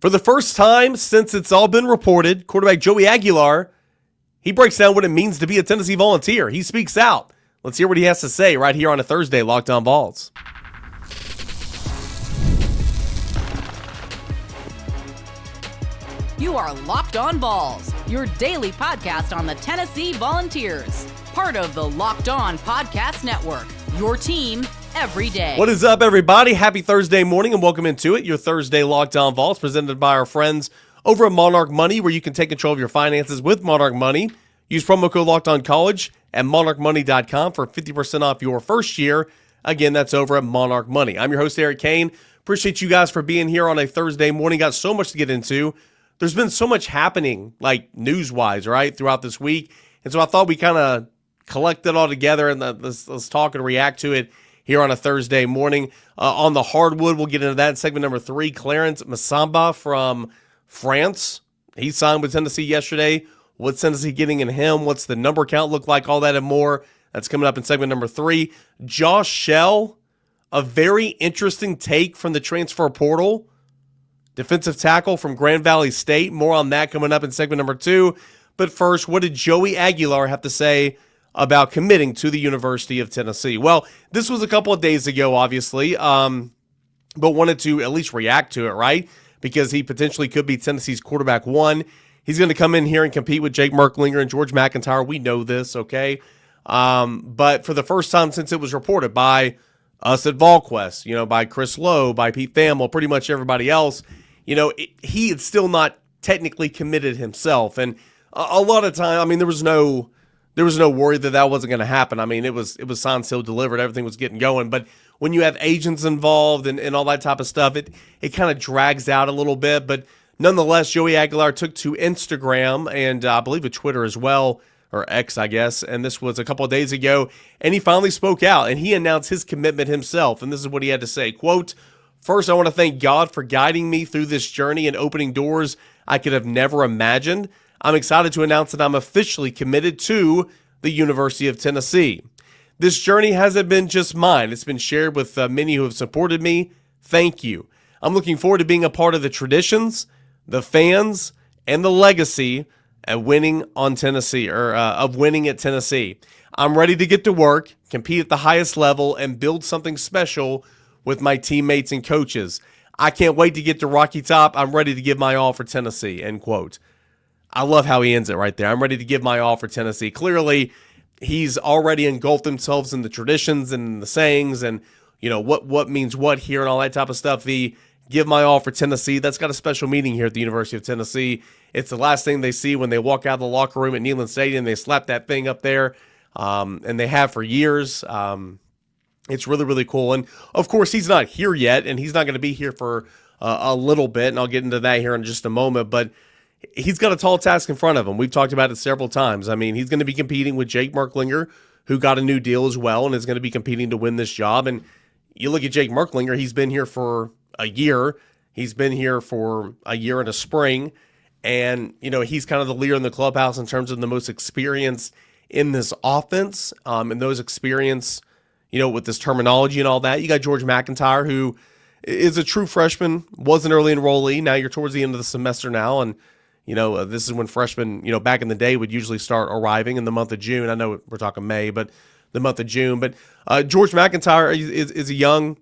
For the first time since it's all been reported, quarterback Joey Aguilar, he breaks down what it means to be a Tennessee Volunteer. He speaks out. Let's hear what he has to say right here on a Thursday Locked On Vols. You are Locked On Vols, your daily podcast on the Tennessee Volunteers. Part of the Locked On Podcast Network, your team every day. What is up, everybody? Happy Thursday morning and welcome into it. Your Thursday Locked On Vols presented by our friends over at Monarch Money, where you can take control of your finances with Monarch Money. Use promo code Locked On College at monarchmoney.com for 50% off your first year. Again, that's over at Monarch Money. I'm your host, Eric Cain. Appreciate you guys for being here on a Thursday morning. Got so much to get into. There's been so much happening, like news-wise, right, throughout this week. And so I thought we kind of collect it all together and let's talk and react to it here on a Thursday morning. On the hardwood, we'll get into that in segment number 3. Clarence Massamba from France. He signed with Tennessee yesterday. What's Tennessee getting in him? What's the number count look like? All that and more. That's coming up in segment number 3. Josh Schell, a very interesting take from the transfer portal. Defensive tackle from Grand Valley State. More on that coming up in segment number 2. But first, what did Joey Aguilar have to say about committing to the University of Tennessee? Well, this was a couple of days ago, obviously, but wanted to at least react to it, right? Because he potentially could be Tennessee's quarterback 1. He's going to come in here and compete with Jake Merklinger and George McIntyre. We know this, okay? But for the first time since it was reported by us at VolQuest, by Chris Lowe, by Pete Thamel, pretty much everybody else, he had still not technically committed himself. And a lot of time, there was no worry that wasn't going to happen. It was signed, sealed, delivered. Everything was getting going. But when you have agents involved and all that type of stuff, it kind of drags out a little bit. But nonetheless, Joey Aguilar took to Instagram and I believe at Twitter as well, or X, I guess. And this was a couple of days ago. And he finally spoke out and he announced his commitment himself. And this is what he had to say. Quote, "First, I want to thank God for guiding me through this journey and opening doors I could have never imagined. I'm excited to announce that I'm officially committed to the University of Tennessee. This journey hasn't been just mine. It's been shared with many who have supported me. Thank you. I'm looking forward to being a part of the traditions, the fans, and the legacy of winning at Tennessee. I'm ready to get to work, compete at the highest level, and build something special with my teammates and coaches. I can't wait to get to Rocky Top. I'm ready to give my all for Tennessee," end quote. I love how he ends it right there. I'm ready to give my all for Tennessee. Clearly, he's already engulfed himself in the traditions and the sayings and, what means what here and all that type of stuff. The give my all for Tennessee, that's got a special meaning here at the University of Tennessee. It's the last thing they see when they walk out of the locker room at Neyland Stadium. They slap that thing up there, and they have for years. It's really, really cool. And, of course, he's not here yet, and he's not going to be here for a little bit, and I'll get into that here in just a moment. But he's got a tall task in front of him. We've talked about it several times. He's going to be competing with Jake Merklinger, who got a new deal as well and is going to be competing to win this job. And you look at Jake Merklinger, he's been here for a year. He's been here for a year and a spring. And, he's kind of the leader in the clubhouse in terms of the most experience in this offense, and those experience, with this terminology and all that. You got George McIntyre, who is a true freshman, was an early enrollee. Now you're towards the end of the semester now, and this is when freshmen, back in the day would usually start arriving in the month of June. I know we're talking May, but the month of June. But George McIntyre is a young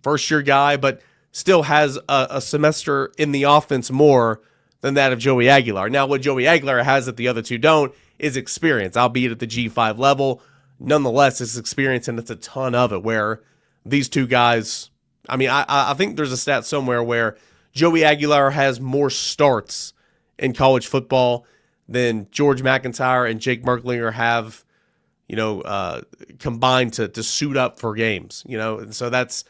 first-year guy, but still has a semester in the offense more than that of Joey Aguilar. Now, what Joey Aguilar has that the other two don't is experience, albeit at the G5 level. Nonetheless, it's experience, and it's a ton of it, where these two guys, I think there's a stat somewhere where Joey Aguilar has more starts in college football than George McIntyre and Jake Merklinger have, combined to suit up for games, and so that's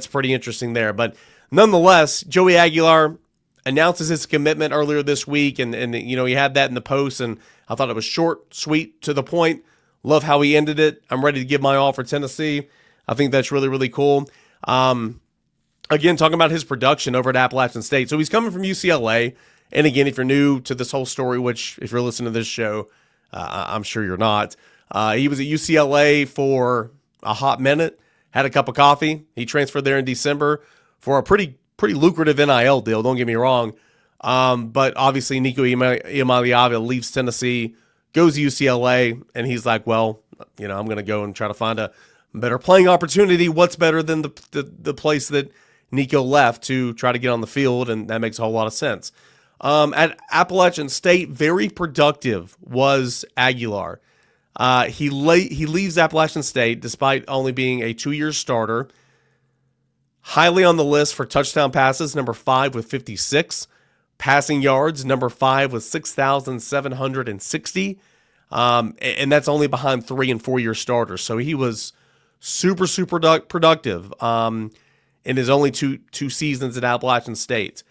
pretty interesting there. But nonetheless, Joey Aguilar announces his commitment earlier this week, and he had that in the post, and I thought it was short, sweet, to the point. Love how he ended it. I'm ready to give my all for Tennessee. I think that's really, really cool. Again, talking about his production over at Appalachian State. So he's coming from UCLA. And again, if you're new to this whole story, which if you're listening to this show, I'm sure you're not, he was at UCLA for a hot minute, had a cup of coffee. He transferred there in December for a pretty pretty lucrative NIL deal, don't get me wrong. But obviously Nico Iamaleava leaves Tennessee, goes to UCLA, and he's like, well, I'm going to go and try to find a better playing opportunity. What's better than the place that Nico left to try to get on the field, and that makes a whole lot of sense. At Appalachian State, very productive was Aguilar. He leaves Appalachian State despite only being a 2-year starter. Highly on the list for touchdown passes, number 5 with 56. Passing yards, number 5 with 6,760. And that's only behind 3- and 4-year starters. So he was super productive in his only two seasons at Appalachian State.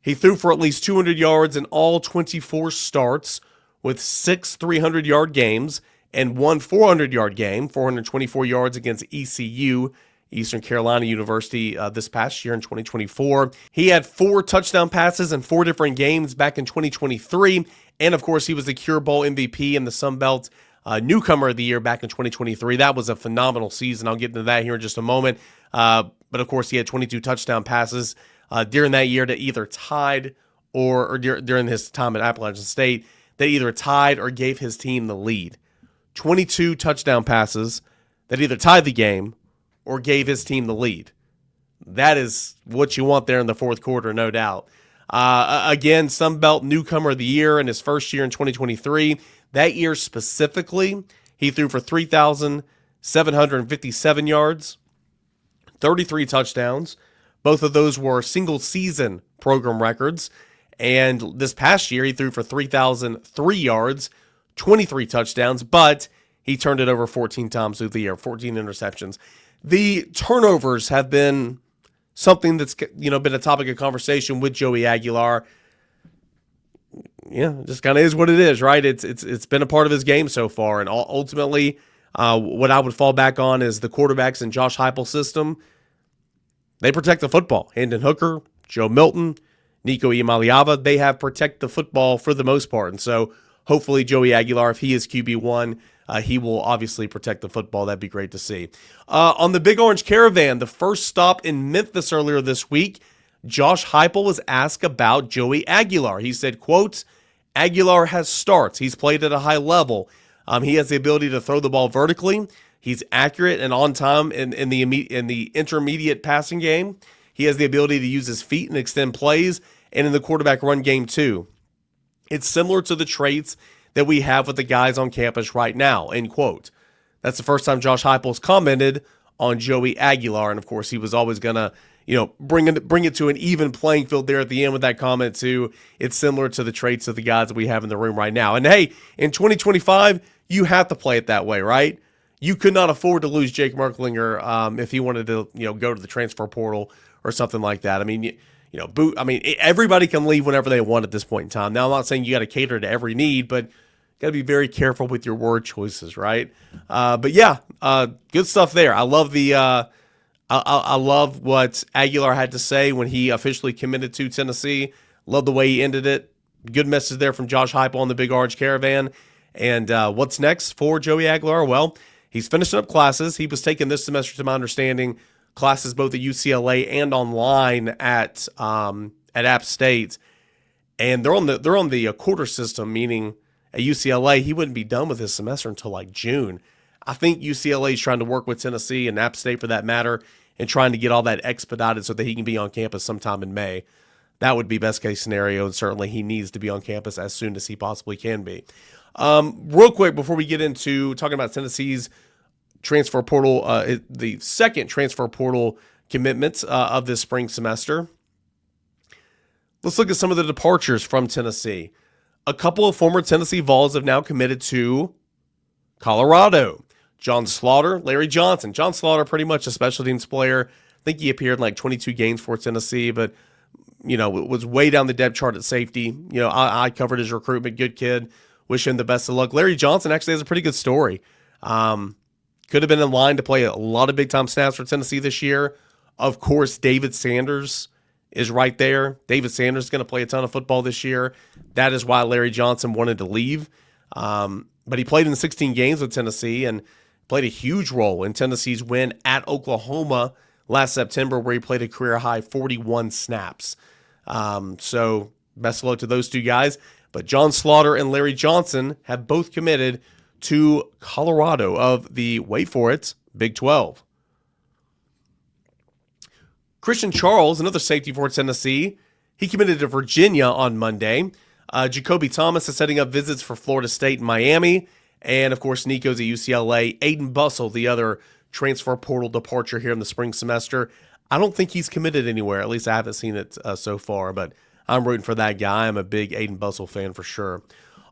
He threw for at least 200 yards in all 24 starts, with 6 300-yard games and 1 400-yard game, 424 yards against ECU, Eastern Carolina University, this past year in 2024. He had 4 touchdown passes in 4 different games back in 2023. And, of course, he was the Cure Bowl MVP and the Sun Belt Newcomer of the Year back in 2023. That was a phenomenal season. I'll get into that here in just a moment. But, of course, he had 22 touchdown passes during that year that either tied or during his time at Appalachian State, that either tied or gave his team the lead. 22 touchdown passes that either tied the game or gave his team the lead. That is what you want there in the fourth quarter, no doubt. Again, Sun Belt Newcomer of the Year in his first year in 2023. That year specifically, he threw for 3,757 yards, 33 touchdowns. Both of those were single-season program records. And this past year, he threw for 3,003 yards, 23 touchdowns, but he turned it over 14 times through the year, 14 interceptions. The turnovers have been something that's been a topic of conversation with Joey Aguilar. Yeah, it just kind of is what it is, right? It's been a part of his game so far, and ultimately, what I would fall back on is the quarterbacks in Josh Hypel system. They protect the football. Hendon Hooker, Joe Milton, Nico Iamaleava, they have protect the football for the most part, and so hopefully Joey Aguilar, if he is QB1, he will obviously protect the football. That'd be great to see. On the Big Orange Caravan, the first stop in Memphis earlier this week, Josh Hypel was asked about Joey Aguilar. He said, quote, Aguilar has starts. He's played at a high level. He has the ability to throw the ball vertically. He's accurate and on time in the intermediate passing game. He has the ability to use his feet and extend plays, and in the quarterback run game too. It's similar to the traits that we have with the guys on campus right now, end quote. That's the first time Josh Hypel's commented on Joey Aguilar, and of course he was always going to bring it to an even playing field there at the end with that comment too. It's similar to the traits of the guys that we have in the room right now. And hey, in 2025, you have to play it that way, right? You could not afford to lose Jake Merklinger if he wanted to go to the transfer portal or something like that. I mean, everybody can leave whenever they want at this point in time. Now, I'm not saying you got to cater to every need, but got to be very careful with your word choices, right? But yeah, good stuff there. I love I love what Aguilar had to say when he officially committed to Tennessee. Love the way he ended it. Good message there from Josh Hypel on the Big Orange Caravan. And what's next for Joey Aguilar? Well, he's finishing up classes. He was taking this semester, to my understanding, classes both at UCLA and online at App State, and they're on the quarter system, meaning at UCLA he wouldn't be done with his semester until like June. I think UCLA is trying to work with Tennessee and App State for that matter, and trying to get all that expedited so that he can be on campus sometime in May. That would be best case scenario, and certainly he needs to be on campus as soon as he possibly can be. Real quick before we get into talking about Tennessee's transfer portal, the second transfer portal commitments of this spring semester. Let's look at some of the departures from Tennessee. A couple of former Tennessee Vols have now committed to Colorado. John Slaughter, Larry Johnson. John Slaughter, pretty much a special teams player. I think he appeared in like 22 games for Tennessee, but was way down the depth chart at safety. I covered his recruitment. Good kid. Wish him the best of luck. Larry Johnson actually has a pretty good story. Could have been in line to play a lot of big-time snaps for Tennessee this year. Of course, David Sanders is right there. David Sanders is going to play a ton of football this year. That is why Larry Johnson wanted to leave. But he played in 16 games with Tennessee and played a huge role in Tennessee's win at Oklahoma last September, where he played a career-high 41 snaps. So best of luck to those two guys. But John Slaughter and Larry Johnson have both committed to Colorado of the, wait for it, Big 12. Christian Charles, another safety for Tennessee, he committed to Virginia on Monday. Jacoby Thomas is setting up visits for Florida State and Miami. And, of course, Nico's at UCLA. Aiden Bussell, the other transfer portal departure here in the spring semester. I don't think he's committed anywhere. At least I haven't seen it so far. But I'm rooting for that guy. I'm a big Aiden Bussell fan for sure.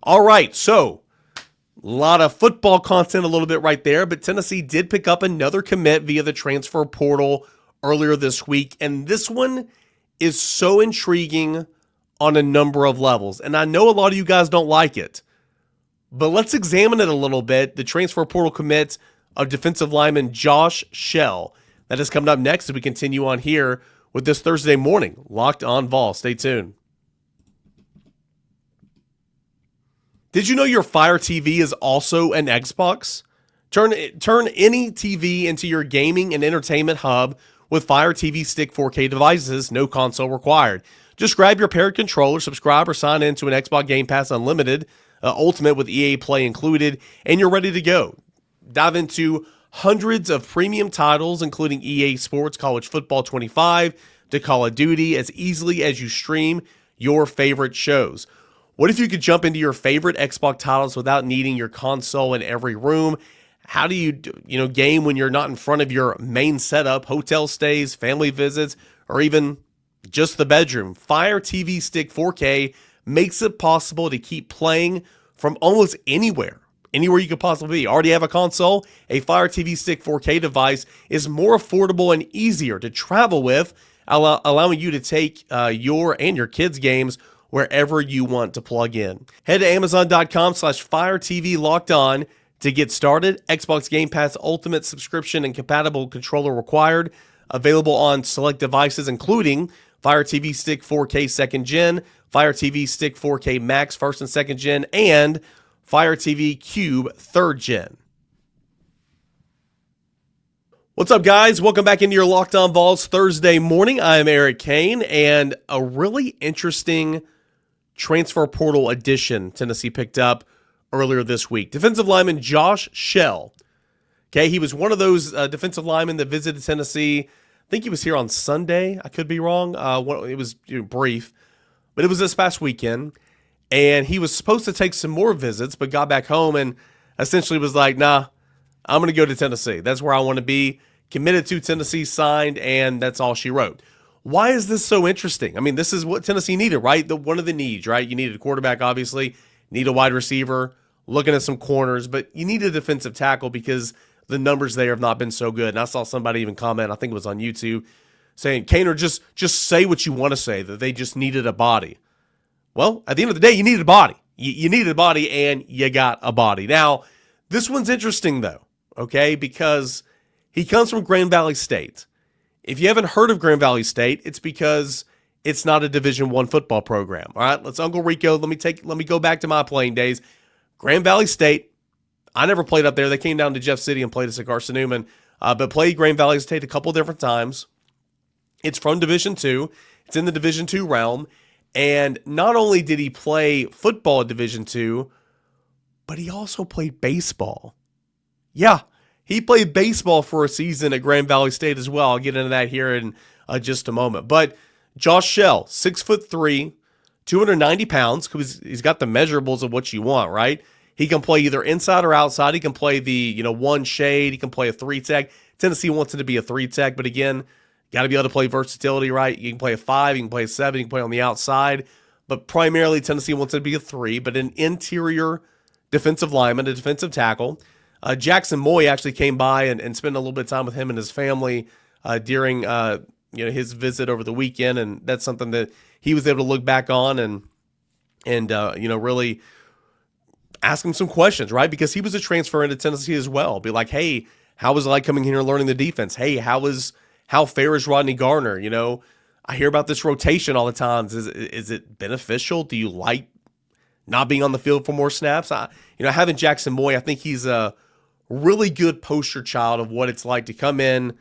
All right, so a lot of football content a little bit right there. But Tennessee did pick up another commit via the transfer portal earlier this week. And this one is so intriguing on a number of levels. And I know a lot of you guys don't like it, but let's examine it a little bit. The transfer portal commit of defensive lineman Josh Schell. That is coming up next as we continue on here with this Thursday morning Locked On Vols. Stay tuned. Did you know your Fire TV is also an Xbox? Turn any TV into your gaming and entertainment hub with Fire TV Stick 4K devices, no console required. Just grab your paired controller, subscribe, or sign in to an Xbox Game Pass Unlimited, Ultimate with EA Play included, and you're ready to go. Dive into hundreds of premium titles, including EA Sports College Football 25 to Call of Duty, as easily as you stream your favorite shows. What if you could jump into your favorite Xbox titles without needing your console in every room? How do you game when you're not in front of your main setup, hotel stays, family visits, or even just the bedroom? Fire TV Stick 4K makes it possible to keep playing from almost anywhere you could possibly be. Already have a console? A Fire TV Stick 4K device is more affordable and easier to travel with, allowing you to take your and your kids' games wherever you want to plug in. Head to Amazon.com/FireTV to get started. Xbox Game Pass Ultimate subscription and compatible controller required. Available on select devices, including Fire TV Stick 4K 2nd Gen, Fire TV Stick 4K Max 1st and 2nd Gen, and Fire TV Cube 3rd Gen. What's up, guys? Welcome back into your Locked On Vols Thursday morning. I am Eric Cain, and a really interesting transfer portal addition Tennessee picked up earlier this week. Defensive lineman Josh Schell. Okay, he was one of those defensive linemen that visited Tennessee. I think he was here on Sunday. I could be wrong. It was brief, but it was this past weekend. And he was supposed to take some more visits, but got back home and essentially was like, nah, I'm going to go to Tennessee. That's where I want to be. Committed to Tennessee, signed, and that's all she wrote. Why is this so interesting? I mean, this is what Tennessee needed, right? One of the needs, right? You needed a quarterback, obviously. Need a wide receiver. Looking at some corners, but you need a defensive tackle because the numbers there have not been so good. And I saw somebody even comment, I think it was on YouTube, saying, Kane, just say what you want to say, that they just needed a body. Well, at the end of the day, you needed a body. You needed a body, and you got a body. Now, this one's interesting, though, okay, because he comes from Grand Valley State. If you haven't heard of Grand Valley State, it's because it's not a Division I football program. All right, let's Uncle Rico. Let me go back to my playing days. Grand Valley State. I never played up there. They came down to Jeff City and played us at Carson Newman, but played Grand Valley State a couple different times. It's from Division II. It's in the Division II realm. And not only did he play football at Division II, but he also played baseball. Yeah, he played baseball for a season at Grand Valley State as well. I'll get into that here in just a moment. But Josh Schell, 6'3", 290 pounds, because he's got the measurables of what you want, right? He can play either inside or outside. He can play the one shade. He can play a 3-tech. Tennessee wants him to be a 3-tech, but again, got to be able to play versatility, right? You can play a 5, you can play a 7, you can play on the outside, but primarily Tennessee wants him to be a 3, but an interior defensive lineman, a defensive tackle. Jackson Moy actually came by and spent a little bit of time with him and his family during his visit over the weekend, and that's something that he was able to look back on and really ask him some questions, right? Because he was a transfer into Tennessee as well. Be like, hey, how was it like coming here and learning the defense? Hey, how fair is Rodney Garner? I hear about this rotation all the time. Is it beneficial? Do you like not being on the field for more snaps? Having Jackson Moy, I think he's a really good poster child of what it's like to come in,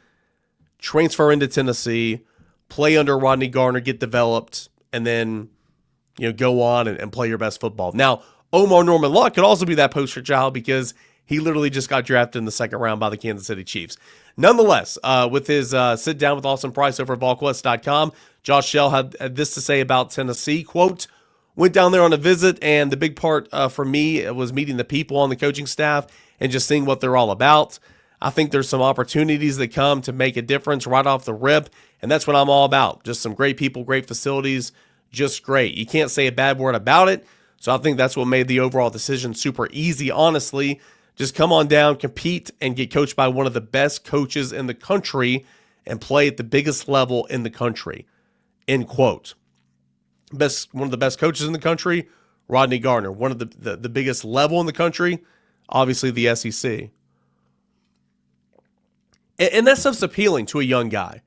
transfer into Tennessee, play under Rodney Garner, get developed, and then go on and play your best football. Now, Omar Norman Luck could also be that poster child because he literally just got drafted in the second round by the Kansas City Chiefs. Nonetheless, with his sit down with Austin Price over at VolQuest.com, Josh Schell had this to say about Tennessee, quote, "Went down there on a visit, and the big part for me was meeting the people on the coaching staff and just seeing what they're all about. I think there's some opportunities that come to make a difference right off the rip, and that's what I'm all about. Just some great people, great facilities, just great. You can't say a bad word about it, so I think that's what made the overall decision super easy, honestly. Just come on down, compete, and get coached by one of the best coaches in the country and play at the biggest level in the country," end quote. One of the best coaches in the country, Rodney Garner. One of the biggest level in the country, obviously the SEC. And that stuff's appealing to a young guy.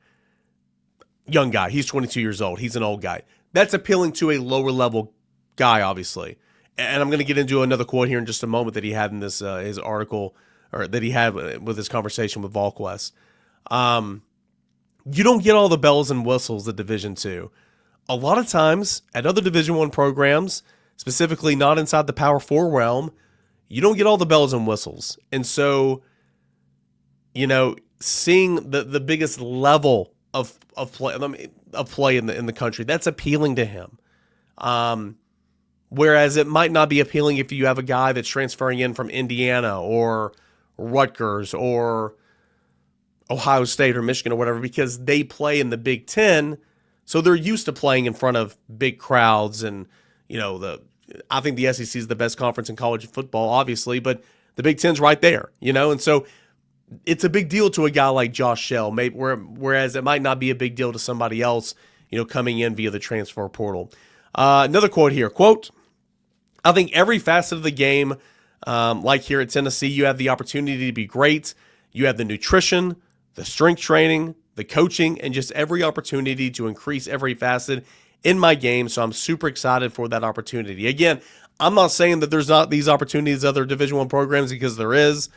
He's 22 years old. He's an old guy. That's appealing to a lower level guy, obviously. And I'm going to get into another quote here in just a moment that he had in this his article, or that he had with his conversation with VolQuest. You don't get all the bells and whistles at Division II. A lot of times at other Division I programs, specifically not inside the Power 4 realm, you don't get all the bells and whistles. And so, seeing the biggest level of play in the country, that's appealing to him. Whereas it might not be appealing if you have a guy that's transferring in from Indiana or Rutgers or Ohio State or Michigan or whatever, because they play in the Big Ten, so they're used to playing in front of big crowds. And I think the SEC is the best conference in college football, obviously, but the Big Ten's right there, and so it's a big deal to a guy like Josh Schell, whereas it might not be a big deal to somebody else, coming in via the transfer portal. Another quote here, quote, "I think every facet of the game, like here at Tennessee, you have the opportunity to be great. You have the nutrition, the strength training, the coaching, and just every opportunity to increase every facet in my game. So I'm super excited for that opportunity." Again, I'm not saying that there's not these opportunities in other Division I programs, because there is,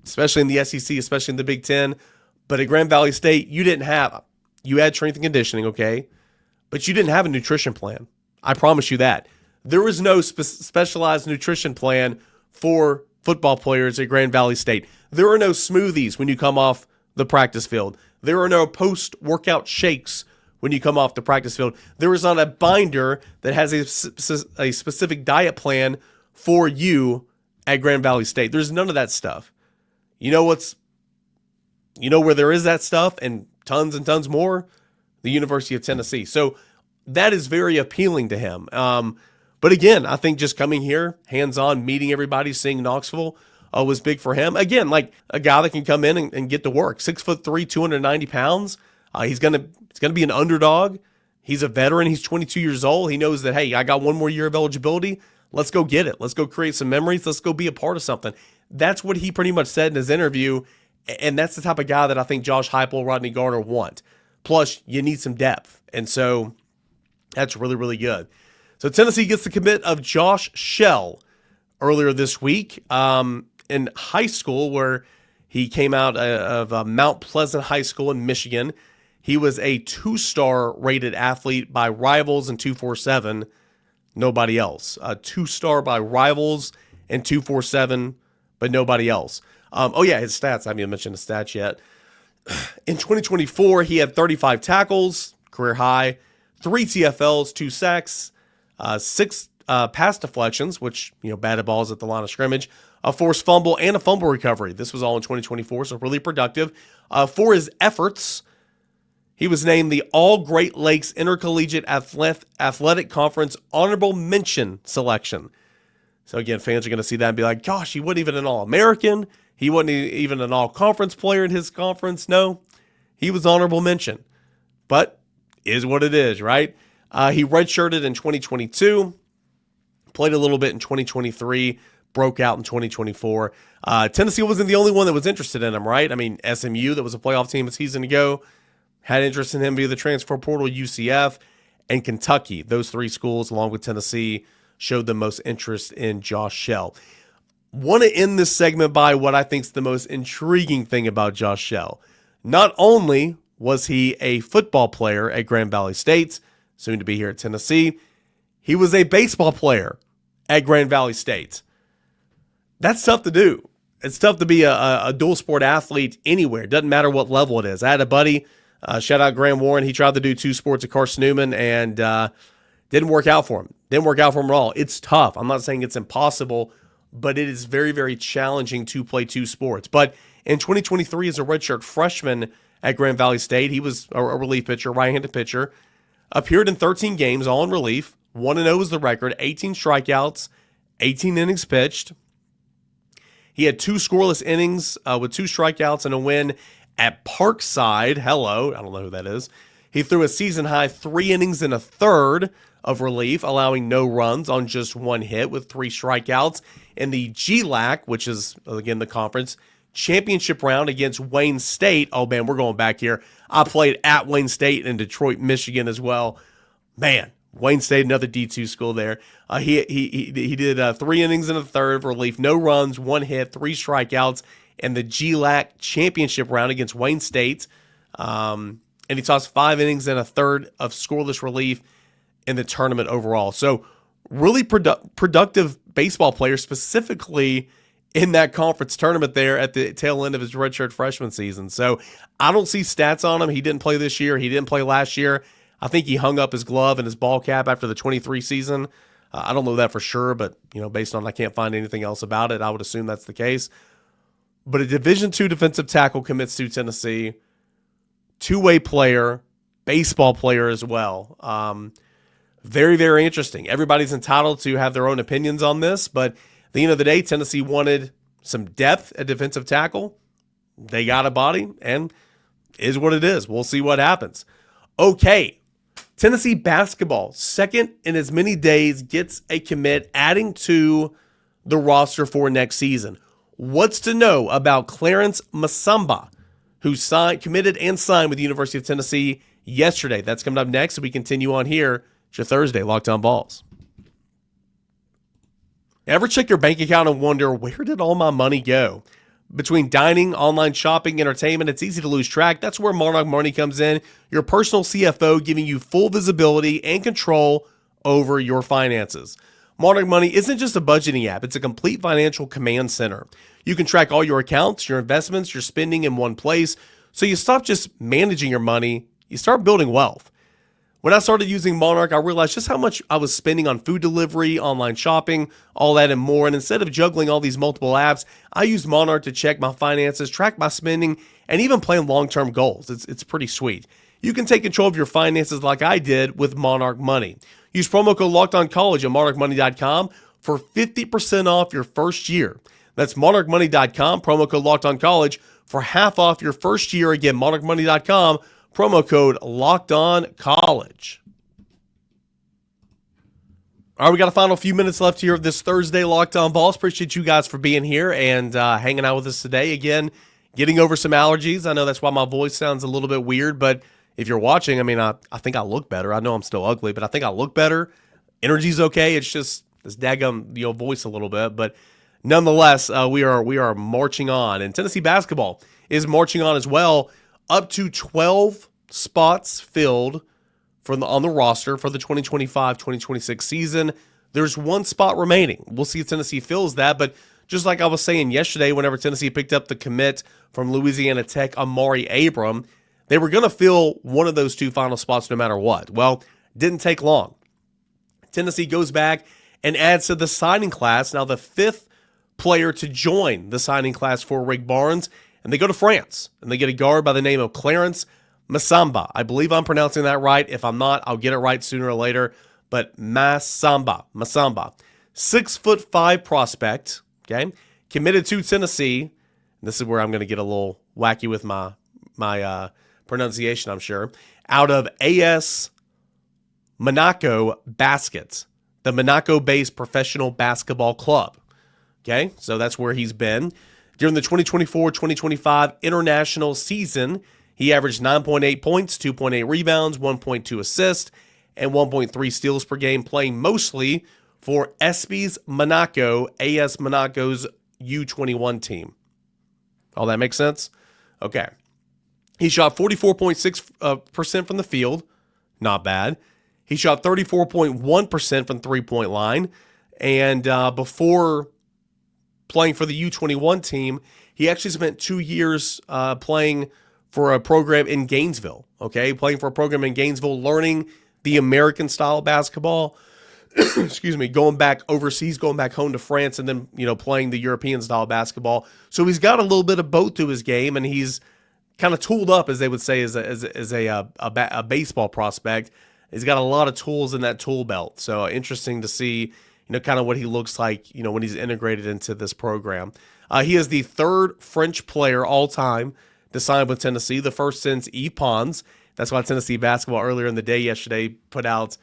especially in the SEC, especially in the Big Ten. But at Grand Valley State, you had strength and conditioning, okay, but you didn't have a nutrition plan. I promise you that. There was no specialized nutrition plan for football players at Grand Valley State. There are no smoothies when you come off the practice field. There are no post-workout shakes when you come off the practice field. There is not a binder that has a specific diet plan for you at Grand Valley State. There's none of that stuff. You know where there is that stuff and tons more? The University of Tennessee. So that is very appealing to him. But again, I think just coming here, hands-on, meeting everybody, seeing Knoxville was big for him. Again, like a guy that can come in and get to work. 6'3", 290 pounds. He's gonna be an underdog. He's a veteran. He's 22 years old. He knows that, hey, I got one more year of eligibility. Let's go get it. Let's go create some memories. Let's go be a part of something. That's what he pretty much said in his interview, and that's the type of guy that I think Josh Hypel, Rodney Garner want. Plus, you need some depth, and so that's really, really good. So Tennessee gets the commit of Josh Schell earlier this week in high school, where he came out of Mount Pleasant High School in Michigan. He was a 2-star rated athlete by Rivals and 247. Nobody else. A 2-star by Rivals and 247, but nobody else. His stats. I haven't even mentioned the stats yet. In 2024, he had 35 tackles, career high, 3 TFLs, 2 sacks, 6 pass deflections, which, batted balls at the line of scrimmage, a forced fumble, and a fumble recovery. This was all in 2024, so really productive. For his efforts, he was named the All Great Lakes Intercollegiate Athletic Conference Honorable Mention selection. So again, fans are going to see that and be like, gosh, he wasn't even an All-American. He wasn't even an All-Conference player in his conference. No, he was honorable mention. But is what it is, right? He redshirted in 2022, played a little bit in 2023, broke out in 2024. Tennessee wasn't the only one that was interested in him, right? I mean, SMU, that was a playoff team a season ago, had interest in him via the transfer portal. UCF and Kentucky, those 3 schools, along with Tennessee, showed the most interest in Josh Schell. Want to end this segment by what I think is the most intriguing thing about Josh Schell. Not only was he a football player at Grand Valley State, soon to be here at Tennessee? He was a baseball player at Grand Valley State. That's tough to do. It's tough to be a dual sport athlete anywhere. It doesn't matter what level it is. I had a buddy, shout out Graham Warren. He tried to do 2 sports at Carson Newman and didn't work out for him. Didn't work out for him at all. It's tough. I'm not saying it's impossible, but it is very, very challenging to play 2 sports. But in 2023, as a redshirt freshman at Grand Valley State, he was a relief pitcher, right-handed pitcher, appeared in 13 games, all in relief. 1-0 is the record, 18 strikeouts, 18 innings pitched. He had 2 scoreless innings with 2 strikeouts and a win at Parkside. Hello, I don't know who that is. He threw a season-high 3 innings and a third of relief, allowing no runs on just 1 hit with 3 strikeouts. In the GLAC, which is, again, the conference championship round against Wayne State. Oh, man, we're going back here. I played at Wayne State in Detroit, Michigan as well. Man, Wayne State, another D2 school there. He did 3 innings and a third of relief, no runs, 1 hit, 3 strikeouts in the GLAC championship round against Wayne State. And he tossed 5 innings and a third of scoreless relief in the tournament overall. So really productive baseball player, specifically in that conference tournament there at the tail end of his redshirt freshman season. So I don't see stats on him. He didn't play this year. He didn't play last year. I think he hung up his glove and his ball cap after the 23 season. I don't know that for sure, but based on I can't find anything else about it, I would assume that's the case. But a Division II defensive tackle commits to Tennessee, 2-way player, baseball player as well. Very, very interesting. Everybody's entitled to have their own opinions on this, but at the end of the day, Tennessee wanted some depth at defensive tackle. They got a body, and is what it is. We'll see what happens. Okay. Tennessee basketball, second in as many days, gets a commit, adding to the roster for next season. What's to know about Clarence Massamba, who committed and signed with the University of Tennessee yesterday? That's coming up next, so we continue on here. It's your Thursday Locked On Vols. Ever check your bank account and wonder, where did all my money go? Between dining, online shopping, entertainment, it's easy to lose track. That's where Monarch Money comes in, your personal CFO, giving you full visibility and control over your finances. Monarch Money isn't just a budgeting app, it's a complete financial command center. You can track all your accounts, your investments, your spending in one place, so you stop just managing your money, you start building wealth. When I started using Monarch, I realized just how much I was spending on food delivery, online shopping, all that and more. And instead of juggling all these multiple apps, I used Monarch to check my finances, track my spending, and even plan long-term goals. It's pretty sweet. You can take control of your finances like I did with Monarch Money. Use promo code LOCKEDONCollege at monarchmoney.com for 50% off your first year. That's monarchmoney.com, promo code LOCKEDONCollege for half off your first year. Again, monarchmoney.com. Promo code LOCKEDONCollege. All right, we got a final few minutes left here of this Thursday Locked On Vols. Appreciate you guys for being here and hanging out with us today. Again, getting over some allergies. I know that's why my voice sounds a little bit weird, but if you're watching, I think I look better. I know I'm still ugly, but I think I look better. Energy's okay. It's just this daggum voice a little bit, but nonetheless, we are marching on. And Tennessee basketball is marching on as well. Up to 12 spots filled on the roster for the 2025-2026 season. There's 1 spot remaining. We'll see if Tennessee fills that, but just like I was saying yesterday, whenever Tennessee picked up the commit from Louisiana Tech, Amari Abram, they were going to fill one of those 2 final spots no matter what. Well, didn't take long. Tennessee goes back and adds to the signing class, now the 5th player to join the signing class for Rick Barnes. And they go to France, and they get a guard by the name of Clarence Massamba. I believe I'm pronouncing that right. If I'm not, I'll get it right sooner or later. But Massamba, 6'5" prospect, okay, committed to Tennessee. And this is where I'm going to get a little wacky with my pronunciation, I'm sure. Out of AS Monaco Baskets, the Monaco-based professional basketball club. Okay, so that's where he's been. During the 2024-2025 international season, he averaged 9.8 points, 2.8 rebounds, 1.2 assists, and 1.3 steals per game, playing mostly for ESPYs Monaco, AS Monaco's U21 team. All that makes sense? Okay. He shot 44.6% from the field. Not bad. He shot 34.1% from three-point line. And before playing for the U21 team, he actually spent 2 years playing for a program in Gainesville, okay? Playing for a program in Gainesville, learning the American style of basketball. Excuse me, going back overseas, going back home to France, and then, playing the European style of basketball. So he's got a little bit of both to his game, and he's kind of tooled up, as they would say, as a baseball prospect. He's got a lot of tools in that tool belt. So interesting to see, kind of what he looks like, when he's integrated into this program. He is the third French player all time to sign with Tennessee, the first since Yves Pons. That's why Tennessee basketball earlier in the day yesterday put out,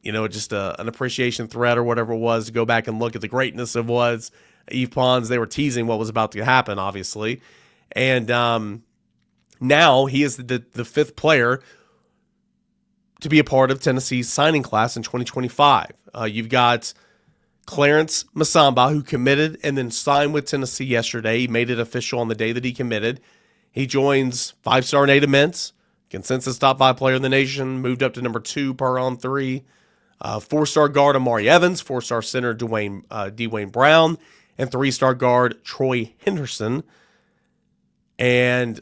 just an appreciation thread or whatever it was to go back and look at the greatness of was Yves Pons. They were teasing what was about to happen, obviously. And now he is the fifth player to be a part of Tennessee's signing class in 2025. You've got Clarence Massamba, who committed and then signed with Tennessee yesterday. He made it official on the day that he committed. He joins five-star Nate Mintz, consensus top 5 player in the nation, moved up to number 2 per on 3. 4-star guard Amari Evans, 4-star center Dwayne Brown, and 3-star guard Troy Henderson. And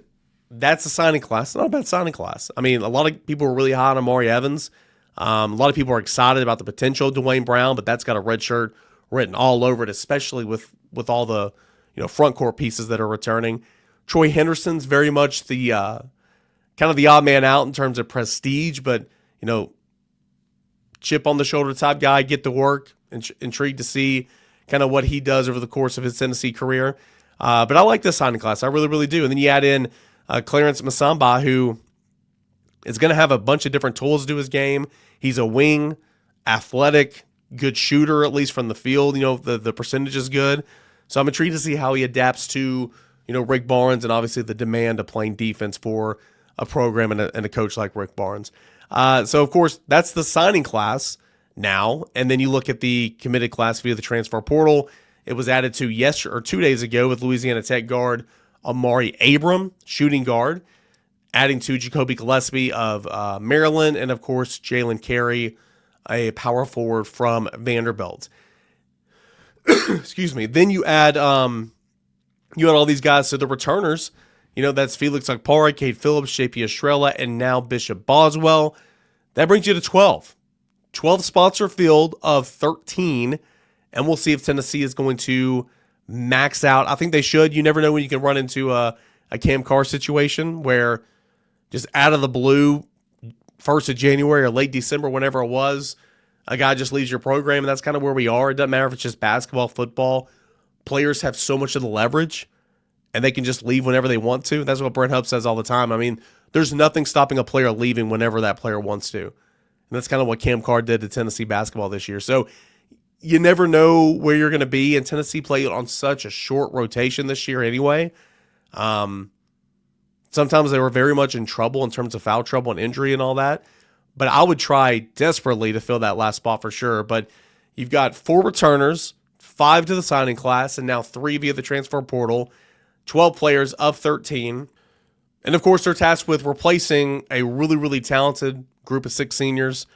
that's a signing class. Not a bad signing class. I mean, a lot of people were really high on Amari Evans. A lot of people are excited about the potential of Dwayne Brown, but that's got a red shirt written all over it, especially with all the front court pieces that are returning. Troy Henderson's very much the kind of the odd man out in terms of prestige, but chip on the shoulder type guy, get to work. Intrigued to see kind of what he does over the course of his Tennessee career. But I like this signing class. I really, really do. And then you add in Clarence Massamba, who is going to have a bunch of different tools to his game. He's a wing, athletic, good shooter, at least from the field. The percentage is good. So I'm intrigued to see how he adapts to, Rick Barnes and obviously the demand of playing defense for a program and a coach like Rick Barnes. So, of course, that's the signing class now. And then you look at the committed class via the transfer portal. It was added to 2 days ago with Louisiana Tech guard Amari Abram, shooting guard, adding to Jacoby Gillespie of Maryland, and, of course, Jalen Carey, a power forward from Vanderbilt. Excuse me. Then you add all these guys. So the returners, that's Felix Okpara, Cade Phillips, JP Estrella, and now Bishop Boswell. That brings you to 12. 12 spots are filled of 13, and we'll see if Tennessee is going to max out. I think they should. You never know when you can run into a Cam Carr situation where just out of the blue, 1st of January or late December, whenever it was, a guy just leaves your program, and that's kind of where we are. It doesn't matter if it's just basketball, football. Players have so much of the leverage, and they can just leave whenever they want to. That's what Brent Hubb says all the time. I mean, there's nothing stopping a player leaving whenever that player wants to. And that's kind of what Cam Carr did to Tennessee basketball this year. So you never know where you're going to be, and Tennessee played on such a short rotation this year anyway. Sometimes they were very much in trouble in terms of foul trouble and injury and all that. But I would try desperately to fill that last spot for sure. But you've got 4 returners, 5 to the signing class, and now 3 via the transfer portal, 12 players of 13. And, of course, they're tasked with replacing a really, really talented group of 6 seniors,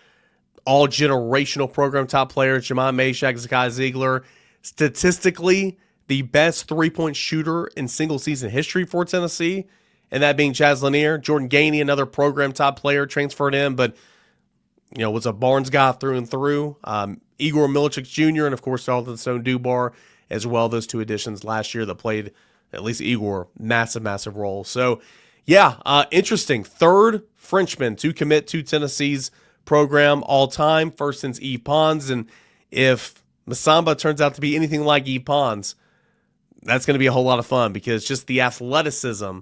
all generational program top players, Jemai Meshack, Zakai Ziegler. Statistically, the best three-point shooter in single-season history for Tennessee, and that being Chaz Lanier. Jordan Gainey, another program top player, transferred in, but was a Barnes guy through and through. Igor Milicic Jr. and, of course, Jonathan Stone Dubar as well. Those 2 additions last year that played, at least Igor, massive role. So, yeah, interesting. 3rd Frenchman to commit to Tennessee's program all time, first since Yves Pons. And if Massamba turns out to be anything like Yves Pons, that's going to be a whole lot of fun because just the athleticism,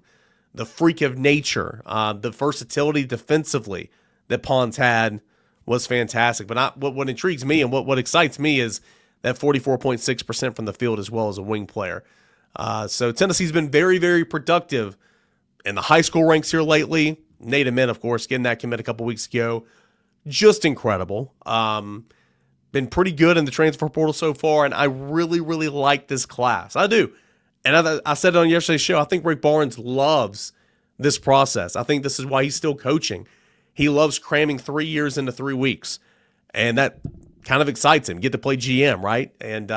the freak of nature, the versatility defensively that Pons had was fantastic. But what intrigues me and what excites me is that 44.6% from the field as well as a wing player. So Tennessee's been very, very productive in the high school ranks here lately. Nate Amin, of course, getting that commit a couple weeks ago. Just incredible. Been pretty good in the transfer portal so far, and I really, really like this class. I do. And I said it on yesterday's show, I think Rick Barnes loves this process. I think this is why he's still coaching. He loves cramming 3 years into 3 weeks, and that kind of excites him. Get to play GM, right? And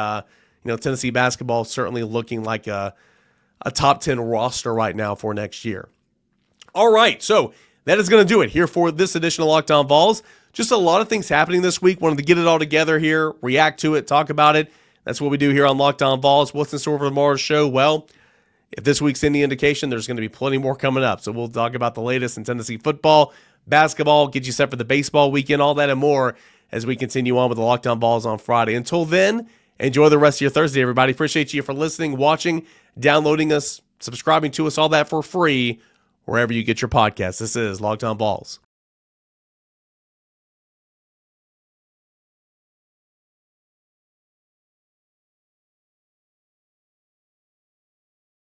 Tennessee basketball is certainly looking like a top 10 roster right now for next year. All right, so that is going to do it here for this edition of Locked On Vols. Just a lot of things happening this week. Wanted to get it all together here, react to it, talk about it. That's what we do here on Locked On Vols. What's in store for tomorrow's show? Well, if this week's any indication, there's going to be plenty more coming up. So we'll talk about the latest in Tennessee football, basketball, get you set for the baseball weekend, all that and more as we continue on with the Locked On Vols on Friday. Until then, enjoy the rest of your Thursday, everybody. Appreciate you for listening, watching, downloading us, subscribing to us, all that for free, wherever you get your podcasts. This is Locked On Vols.